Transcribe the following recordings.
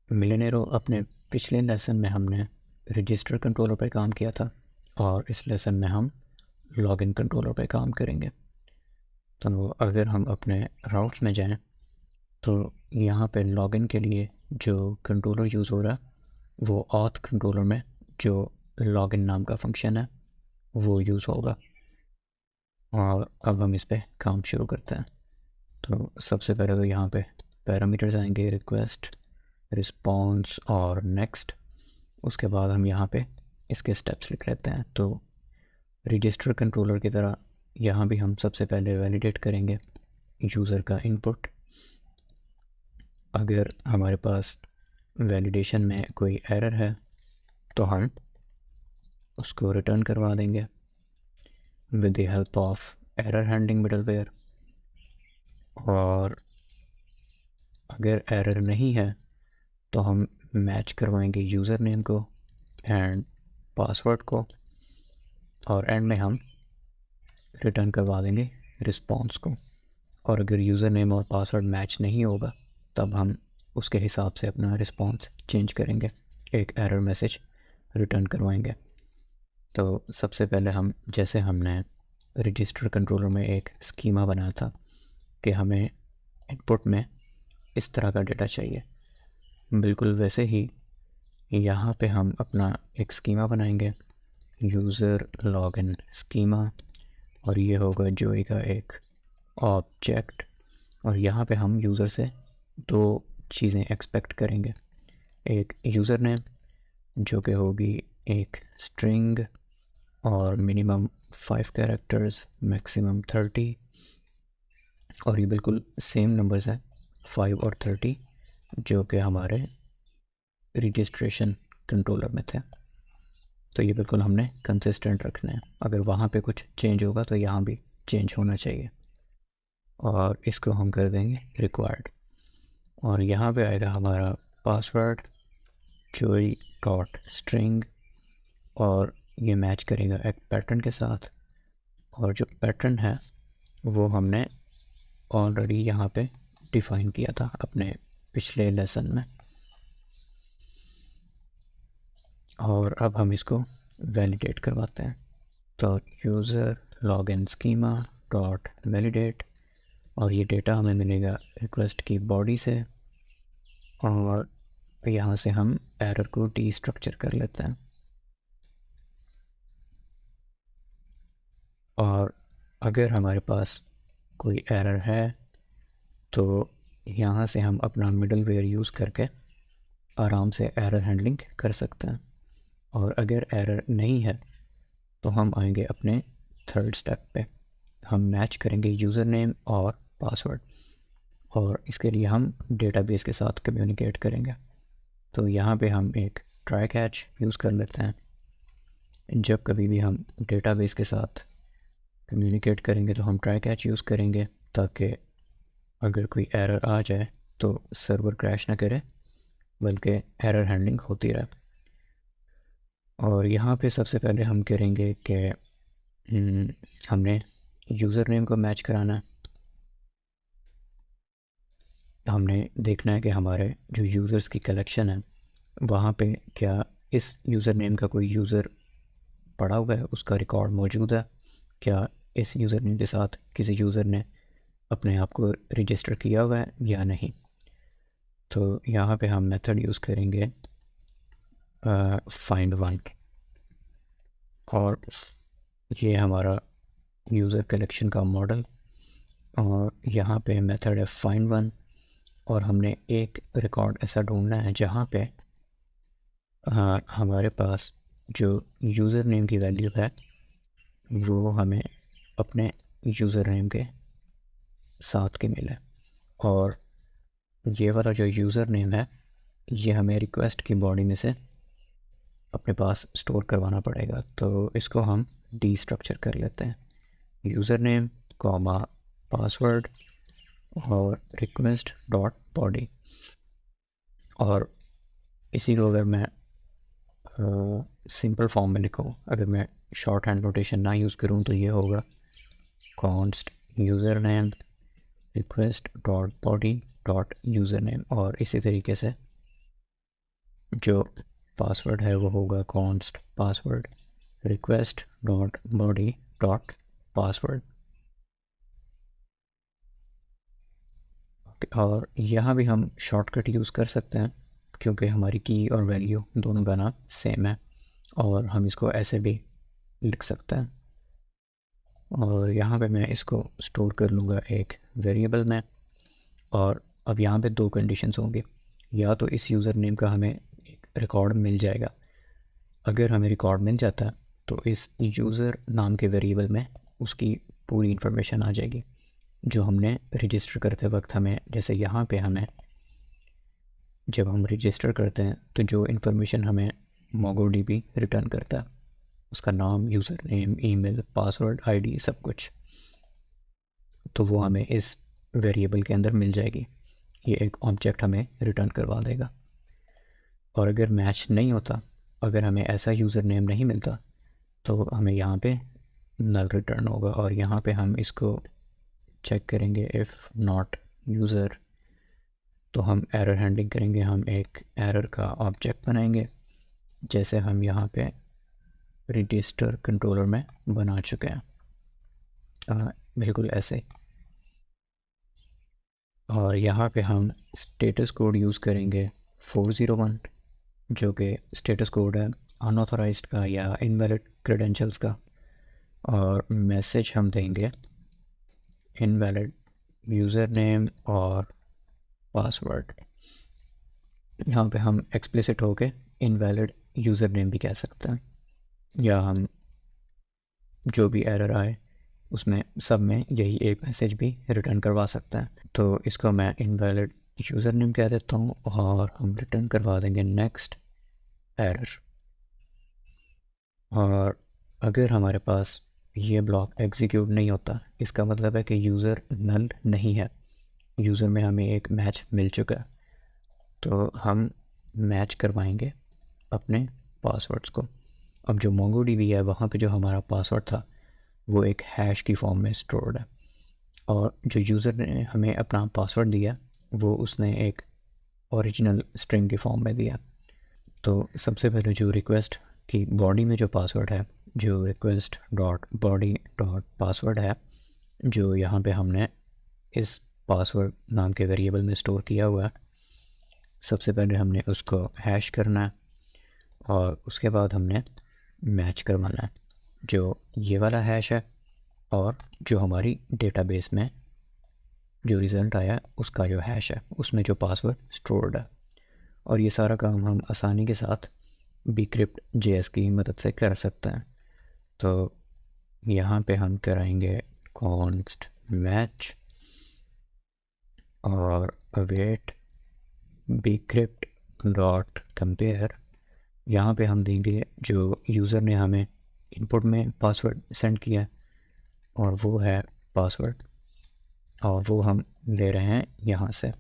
मिलिनेरो अपने पिछले लेसन में हमने रजिस्टर कंट्रोलर पर काम किया था और इस लेसन में हम लॉगिन कंट्रोलर पर काम करेंगे। तो अगर हम अपने राउट्स में जाएं तो यहाँ पे लॉगिन के लिए जो कंट्रोलर यूज़ हो रहा है वो ऑथ कंट्रोलर में जो लॉगिन नाम का फंक्शन है वो यूज़ होगा। और अब हम इस पर काम शुरू करते हैं। तो सबसे पहले तो यहाँ पे पैरामीटर्स आएंगे, रिक्वेस्ट, रिस्पॉन्स और नेक्स्ट। उसके बाद हम यहाँ पे इसके स्टेप्स लिख लेते हैं। तो रजिस्टर कंट्रोलर की तरह यहाँ भी हम सबसे पहले वैलिडेट करेंगे यूज़र का इनपुट। अगर हमारे पास वैलिडेशन में कोई एरर है तो हम उसको रिटर्न करवा देंगे with the help of error handling middleware. और अगर एरर नहीं है तो हम मैच करवाएंगे यूज़र नेम को एंड पासवर्ड को, और एंड में हम रिटर्न करवा देंगे रिस्पॉन्स को। और अगर यूज़र नेम और पासवर्ड मैच नहीं होगा तब हम उसके हिसाब से अपना रिस्पॉन्स चेंज करेंगे, एक एरर मैसेज रिटर्न करवाएंगे। तो सबसे पहले हम, जैसे हमने रजिस्टर कंट्रोलर में एक स्कीमा बनाया था कि हमें इनपुट में इस तरह का डेटा चाहिए, बिल्कुल वैसे ही यहाँ पे हम अपना एक स्कीमा बनाएंगे, यूज़र लॉगिन स्कीमा। और ये होगा जोई का एक ऑब्जेक्ट। और यहाँ पे हम यूज़र से दो चीज़ें एक्सपेक्ट करेंगे, एक यूज़र नेम जो कि होगी एक स्ट्रिंग और मिनिमम 5 कैरेक्टर्स मैक्सिमम 30, और ये बिल्कुल सेम नंबर्स है 5 और 30 जो कि हमारे रजिस्ट्रेशन कंट्रोलर में थे। तो ये बिल्कुल हमने कंसिस्टेंट रखना है, अगर वहाँ पे कुछ चेंज होगा तो यहाँ भी चेंज होना चाहिए। और इसको हम कर देंगे रिक्वायर्ड। और यहाँ पे आएगा हमारा पासवर्ड जोई डॉट स्ट्रिंग, और ये मैच करेगा एक पैटर्न के साथ। और जो पैटर्न है वो हमने ऑलरेडी यहाँ पे डिफ़ाइन किया था अपने पिछले लेसन में। और अब हम इसको वैलिडेट करवाते हैं। तो user login schema dot validate, और ये डेटा हमें मिलेगा रिक्वेस्ट की बॉडी से। और यहाँ से हम एरर को डीस्ट्रक्चर कर लेते हैं। और अगर हमारे पास कोई एरर है तो यहाँ से हम अपना मिडलवेयर यूज़ करके आराम से एरर हैंडलिंग कर सकते हैं। और अगर एरर नहीं है तो हम आएंगे अपने थर्ड स्टेप पे, हम मैच करेंगे यूज़र नेम और पासवर्ड, और इसके लिए हम डेटाबेस के साथ कम्युनिकेट करेंगे। तो यहाँ पे हम एक ट्राई कैच यूज़ कर लेते हैं। जब कभी भी हम डेटाबेस के साथ कम्युनिकेट करेंगे तो हम ट्राई कैच यूज़ करेंगे ताकि अगर कोई एरर आ जाए तो सर्वर क्रैश ना करे बल्कि एरर हैंडलिंग होती रहे। और यहाँ पे सबसे पहले हम करेंगे कि हमने यूज़र नेम को मैच कराना है। हमने देखना है कि हमारे जो यूज़र्स की कलेक्शन है वहाँ पे क्या इस यूज़र नेम का कोई यूज़र पड़ा हुआ है, उसका रिकॉर्ड मौजूद है, क्या इस यूज़र नेम के साथ किसी यूज़र ने अपने आप को रजिस्टर किया हुआ है या नहीं। तो यहाँ पे हम मेथड यूज़ करेंगे फाइंड वन, और ये हमारा यूज़र कलेक्शन का मॉडल। और यहाँ पे मेथड है फाइंड वन, और हमने एक रिकॉर्ड ऐसा ढूंढना है जहाँ पे हमारे पास जो यूज़र नेम की वैल्यू है वो हमें अपने यूज़र नेम के साथ के मिले। और ये वाला जो यूज़र नेम है ये हमें रिक्वेस्ट की बॉडी में से अपने पास स्टोर करवाना पड़ेगा। तो इसको हम डीस्ट्रक्चर कर लेते हैं, यूज़र नेम कॉमा पासवर्ड और रिक्वेस्ट डॉट बॉडी। और इसी को अगर मैं सिंपल फॉर्म में लिखूँ, अगर मैं शॉर्ट हैंड नोटेशन ना यूज़ करूँ तो ये होगा const user name request dot body dot user name. और इसी तरीके से जो पासवर्ड है वो होगा const password request dot body dot password. और यहाँ भी हम शॉर्टकट यूज़ कर सकते हैं क्योंकि हमारी की और वैल्यू दोनों का नाम सेम है, और हम इसको ऐसे भी लिख सकते हैं। और यहाँ पे मैं इसको स्टोर कर लूँगा एक वेरिएबल में। और अब यहाँ पे दो कंडीशंस होंगी, या तो इस यूज़र नेम का हमें एक रिकॉर्ड मिल जाएगा। अगर हमें रिकॉर्ड मिल जाता है तो इस यूज़र नाम के वेरिएबल में उसकी पूरी इन्फॉर्मेशन आ जाएगी जो हमने रजिस्टर करते वक्त हमें, जैसे यहाँ पे हमें जब हम रजिस्टर करते हैं तो जो इन्फॉर्मेशन हमें मोंगोडीबी रिटर्न करता है, उसका नाम, user name, email, password, ID, सब कुछ, तो वो हमें इस वेरिएबल के अंदर मिल जाएगी। ये एक ऑब्जेक्ट हमें रिटर्न करवा देगा। और अगर मैच नहीं होता, अगर हमें ऐसा यूज़र नेम नहीं मिलता, तो हमें यहाँ पे नल रिटर्न होगा। और यहाँ पे हम इसको चेक करेंगे, इफ़ नॉट यूज़र, तो हम एरर हैंडलिंग करेंगे। हम एक एरर का ऑब्जेक्ट बनाएंगे जैसे हम यहाँ पे रजिस्टर कंट्रोलर में बना चुके हैं, बिल्कुल ऐसे। और यहाँ पे हम स्टेटस कोड यूज़ करेंगे 401, जो कि स्टेटस कोड है अनऑथराइज्ड का या इनवैलिड क्रेडेंशियल्स का। और मैसेज हम देंगे इनवैलिड यूज़र नेम और पासवर्ड। यहाँ पे हम एक्सप्लिसिट होके इनवैलिड यूज़र नेम भी कह सकते हैं, या हम जो भी एरर आए उसमें सब में यही एक मैसेज भी रिटर्न करवा सकता है। तो इसको मैं इनवैलिड यूज़र नेम कह देता हूँ और हम रिटर्न करवा देंगे नेक्स्ट एरर। और अगर हमारे पास ये ब्लॉक एग्जीक्यूट नहीं होता, इसका मतलब है कि यूज़र नल नहीं है, यूज़र में हमें एक मैच मिल चुका है। तो हम मैच करवाएंगे अपने पासवर्ड्स को। अब जो मोंगोडीबी है वहाँ पे जो हमारा पासवर्ड था वो एक हैश की फॉर्म में स्टोर्ड है, और जो यूज़र ने हमें अपना पासवर्ड दिया वो उसने एक ओरिजिनल स्ट्रिंग की फॉर्म में दिया। तो सबसे पहले जो रिक्वेस्ट की बॉडी में जो पासवर्ड है, जो request dot body dot password है, जो यहाँ पे हमने इस पासवर्ड नाम के वेरिएबल में स्टोर किया हुआ है, सबसे पहले हमने उसको हैश करना है और उसके बाद हमने मैच करवाना है जो ये वाला हैश है और जो हमारी डेटाबेस में जो रिज़ल्ट आया उसका जो हैश है, उसमें जो पासवर्ड स्टोर्ड है। और ये सारा काम हम आसानी के साथ bcrypt JS की मदद से कर सकते हैं। तो यहाँ पे हम कराएंगे const match और await bcrypt डॉट कंपेयर। यहाँ पे हम देंगे जो यूज़र ने हमें इनपुट में पासवर्ड सेंड किया और वो है पासवर्ड, और वो हम ले रहे हैं यहाँ से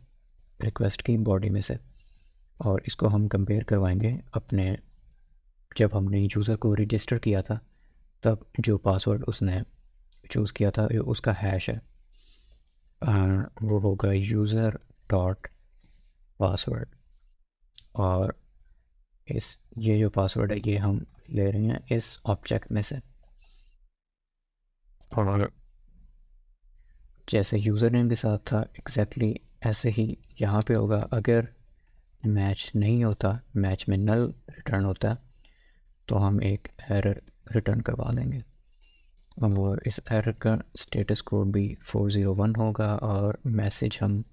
रिक्वेस्ट की बॉडी में से। और इसको हम कंपेयर करवाएंगे अपने, जब हमने यूज़र को रजिस्टर किया था तब जो पासवर्ड उसने चूज़ किया था जो उसका हैश है, वो होगा यूज़र डॉट पासवर्ड। और ये जो पासवर्ड है ये हम ले रहे हैं इस ऑब्जेक्ट में से। और जैसे यूज़र नेम के साथ था एग्जैक्टली ऐसे ही यहाँ पे होगा। अगर मैच नहीं होता, मैच में नल रिटर्न होता, तो हम एक एरर रिटर्न करवा देंगे। और इस एरर का स्टेटस कोड भी 401 होगा और मैसेज हम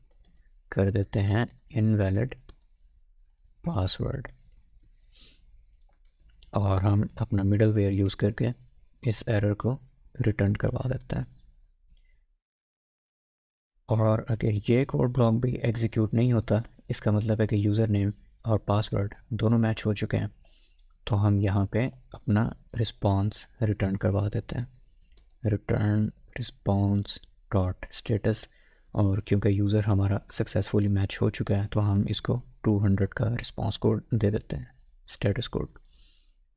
कर देते हैं इनवैलिड पासवर्ड। और हम अपना मिडल वेयर यूज़ करके इस एरर को रिटर्न करवा देते हैं। और अगर ये कोड ब्लॉक भी एग्जीक्यूट नहीं होता, इसका मतलब है कि यूज़र नेम और पासवर्ड दोनों मैच हो चुके हैं, तो हम यहाँ पे अपना रिस्पॉन्स रिटर्न करवा देते हैं, रिटर्न रिस्पॉन्स डॉट स्टेटस। और क्योंकि यूज़र हमारा सक्सेसफुली मैच हो चुका है तो हम इसको 200 का रिस्पॉन्स कोड दे देते हैं, स्टेटस कोड।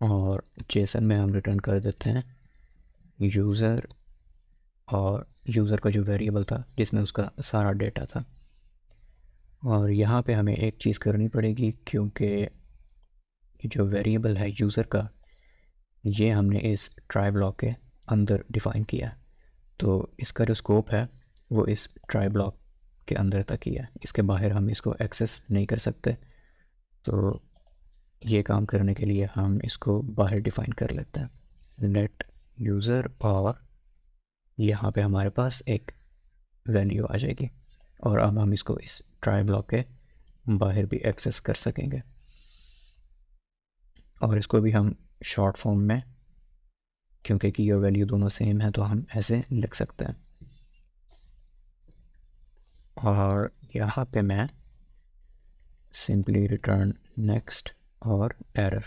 और जेसन में हम रिटर्न कर देते हैं यूज़र और यूज़र का जो वेरिएबल था जिसमें उसका सारा डेटा था। और यहाँ पे हमें एक चीज़ करनी पड़ेगी, क्योंकि जो वेरिएबल है यूज़र का, ये हमने इस ट्राई ब्लॉक के अंदर डिफ़ाइन किया। तो इसका जो स्कोप है वो इस ट्राई ब्लॉक के अंदर तक ही है, इसके बाहर हम इसको एक्सेस नहीं कर सकते। तो ये काम करने के लिए हम इसको बाहर डिफ़ाइन कर लेते हैं, लेट यूज़र, और यहाँ पे हमारे पास एक वैल्यू आ जाएगी और अब हम इसको इस ट्राई ब्लॉक के बाहर भी एक्सेस कर सकेंगे। और इसको भी हम शॉर्ट फॉर्म में, क्योंकि की और वैल्यू दोनों सेम है, तो हम ऐसे लिख सकते हैं। और यहाँ पे मैं सिंपली रिटर्न नेक्स्ट और एरर,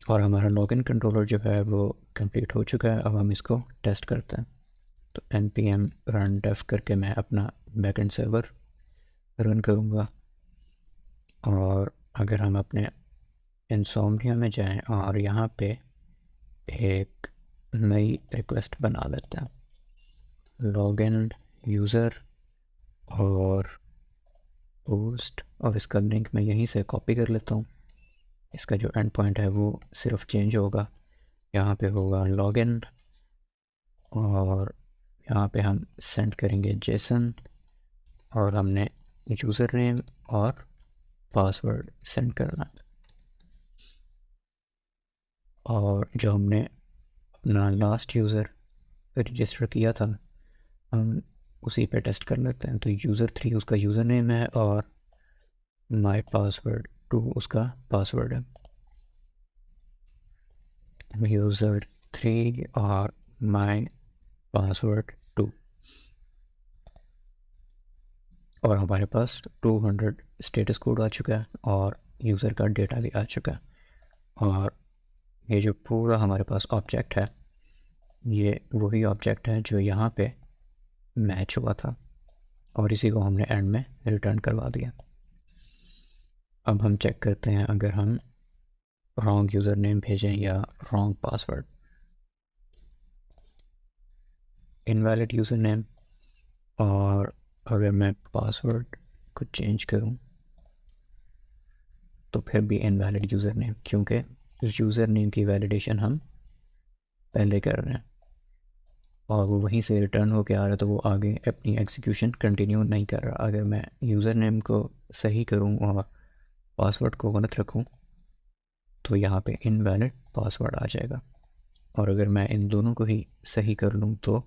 और हमारा लॉगिन कंट्रोलर जो है वो कंप्लीट हो चुका है। अब हम इसको टेस्ट करते हैं। तो npm run dev करके मैं अपना बैकएंड सर्वर रन करूँगा। और अगर हम अपने इंसोम्निया में जाएं और यहाँ पे एक नई रिक्वेस्ट बना लेते हैं, लॉगिन यूज़र और पोस्ट, और इसका लिंक मैं यहीं से कॉपी कर लेता हूँ। इसका जो एंड पॉइंट है वो सिर्फ चेंज होगा, यहाँ पे होगा लॉगिन, और यहाँ पे हम सेंड करेंगे जेसन, और हमने यूज़र नेम और पासवर्ड सेंड करना। और जो हमने अपना लास्ट यूज़र रजिस्टर किया था, हम उसी पे टेस्ट कर लेते हैं। तो यूज़र3 उसका यूज़र नेम है और माई पासवर्ड 2 उसका पासवर्ड है। यूज़र3 और माई पासवर्ड 2, और हमारे पास 200 स्टेटस कोड आ चुका है और यूज़र का डेटा भी आ चुका है। और ये जो पूरा हमारे पास ऑब्जेक्ट है, ये वही ऑब्जेक्ट है जो यहाँ पे मैच हुआ था, और इसी को हमने एंड में रिटर्न करवा दिया। अब हम चेक करते हैं अगर हम रॉन्ग यूज़र नेम भेजें या wrong password. Invalid user name, और अगर मैं पासवर्ड को चेंज करूं तो फिर भी इनवैलिड यूज़र नेम, क्योंकि यूज़र नेम की वैलिडेशन हम पहले कर रहे हैं और वो वहीं से रिटर्न होके आ रहा है, तो वो आगे अपनी एग्जीक्यूशन कंटिन्यू नहीं कर रहा। अगर मैं यूज़र नेम को सही करूं और पासवर्ड को गलत रखूं तो यहाँ पे इनवैलिड पासवर्ड आ जाएगा, और अगर मैं इन दोनों को ही सही कर लूँ तो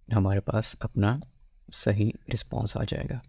हमारे पास अपना सही रिस्पॉन्स आ जाएगा।